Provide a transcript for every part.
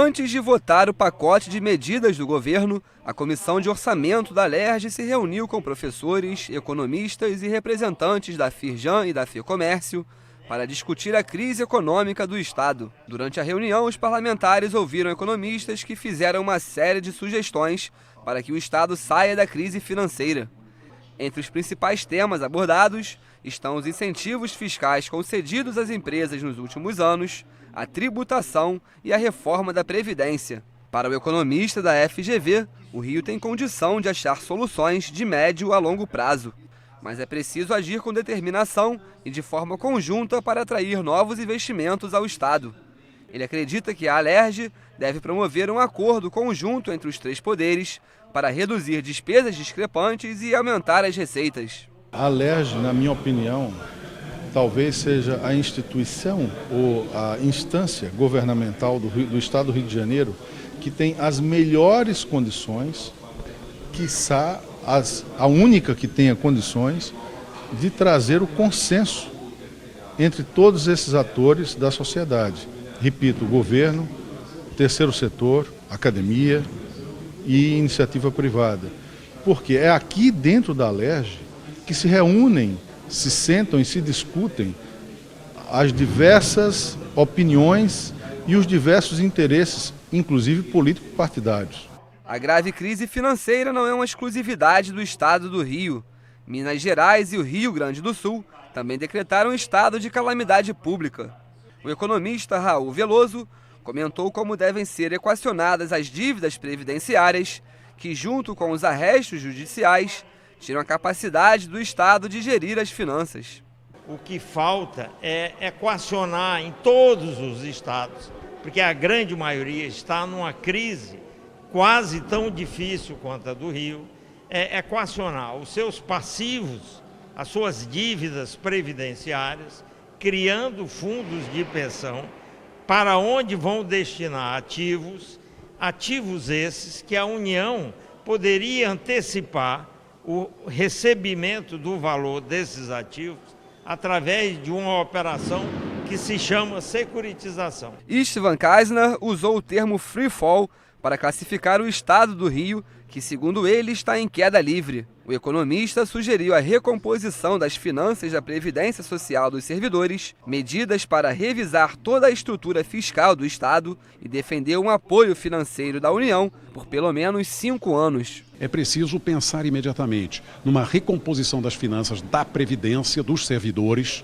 Antes de votar o pacote de medidas do governo, a Comissão de Orçamento da Alerj se reuniu com professores, economistas e representantes da Firjan e da FEComércio para discutir a crise econômica do Estado. Durante a reunião, os parlamentares ouviram economistas que fizeram uma série de sugestões para que o Estado saia da crise financeira. Entre os principais temas abordados estão os incentivos fiscais concedidos às empresas nos últimos anos, a tributação e a reforma da Previdência. Para o economista da FGV, o Rio tem condição de achar soluções de médio a longo prazo, mas é preciso agir com determinação e de forma conjunta para atrair novos investimentos ao Estado. Ele acredita que a Alerj deve promover um acordo conjunto entre os três poderes para reduzir despesas discrepantes e aumentar as receitas. A Alerj, na minha opinião, talvez seja a instituição ou a instância governamental do Estado do Rio de Janeiro que tem as melhores condições, quiçá a única que tenha condições de trazer o consenso entre todos esses atores da sociedade. Repito, o governo, terceiro setor, academia e iniciativa privada. Porque é aqui dentro da Alerj que se reúnem, se sentam e se discutem as diversas opiniões e os diversos interesses, inclusive político-partidários. A grave crise financeira não é uma exclusividade do Estado do Rio. Minas Gerais e o Rio Grande do Sul também decretaram estado de calamidade pública. O economista Raul Veloso comentou como devem ser equacionadas as dívidas previdenciárias que, junto com os arrestos judiciais, tiram a capacidade do Estado de gerir as finanças. O que falta é equacionar em todos os estados, porque a grande maioria está numa crise quase tão difícil quanto a do Rio, é equacionar os seus passivos, as suas dívidas previdenciárias, criando fundos de pensão para onde vão destinar ativos esses que a União poderia antecipar o recebimento do valor desses ativos através de uma operação que se chama securitização. Istvan Kaisner usou o termo free fall para classificar o Estado do Rio, que, segundo ele, está em queda livre. O economista sugeriu a recomposição das finanças da Previdência Social dos servidores, medidas para revisar toda a estrutura fiscal do Estado e defendeu um apoio financeiro da União por pelo menos 5 anos. É preciso pensar imediatamente numa recomposição das finanças da Previdência dos servidores.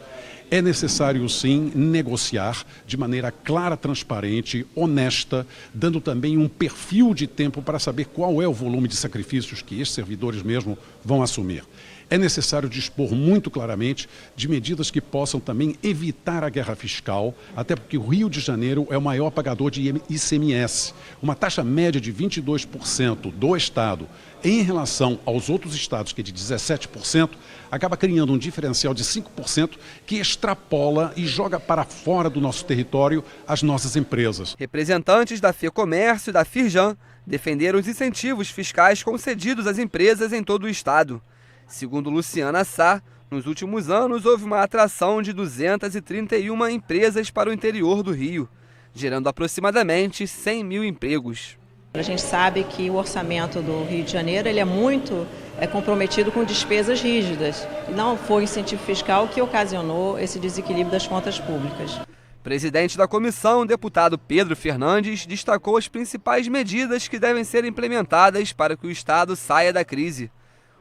É necessário, sim, negociar de maneira clara, transparente, honesta, dando também um perfil de tempo para saber qual é o volume de sacrifícios que esses servidores mesmo vão assumir. É necessário dispor muito claramente de medidas que possam também evitar a guerra fiscal, até porque o Rio de Janeiro é o maior pagador de ICMS. Uma taxa média de 22% do Estado em relação aos outros estados, que é de 17%, acaba criando um diferencial de 5% que extrapola e joga para fora do nosso território as nossas empresas. Representantes da FEComércio e da Firjan defenderam os incentivos fiscais concedidos às empresas em todo o estado. Segundo Luciana Sá, nos últimos anos houve uma atração de 231 empresas para o interior do Rio, gerando aproximadamente 100 mil empregos. A gente sabe que o orçamento do Rio de Janeiro ele é muito comprometido com despesas rígidas. Não foi o incentivo fiscal que ocasionou esse desequilíbrio das contas públicas. Presidente da comissão, o deputado Pedro Fernandes, destacou as principais medidas que devem ser implementadas para que o Estado saia da crise.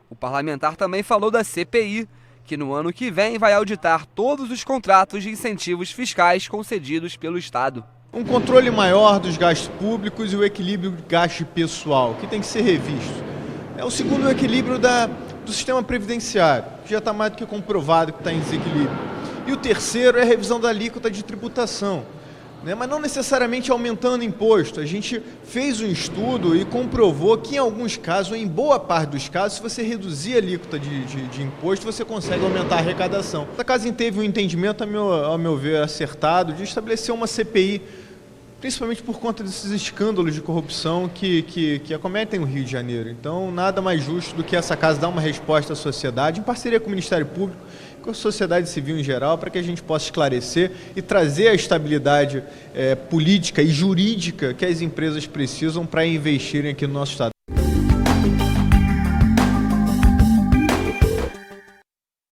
O parlamentar também falou da CPI, que no ano que vem vai auditar todos os contratos de incentivos fiscais concedidos pelo Estado. Um controle maior dos gastos públicos e o equilíbrio de gasto pessoal, que tem que ser revisto. O segundo, o equilíbrio do sistema previdenciário, que já está mais do que comprovado que está em desequilíbrio. E o terceiro é a revisão da alíquota de tributação, mas não necessariamente aumentando imposto. A gente fez um estudo e comprovou que em alguns casos, ou em boa parte dos casos, se você reduzir a alíquota de imposto, você consegue aumentar a arrecadação. A casa teve um entendimento, ao meu ver, acertado, de estabelecer uma CPI, principalmente por conta desses escândalos de corrupção que acometem o Rio de Janeiro. Então, nada mais justo do que essa casa dar uma resposta à sociedade, em parceria com o Ministério Público, com a sociedade civil em geral, para que a gente possa esclarecer e trazer a estabilidade política e jurídica que as empresas precisam para investirem aqui no nosso estado.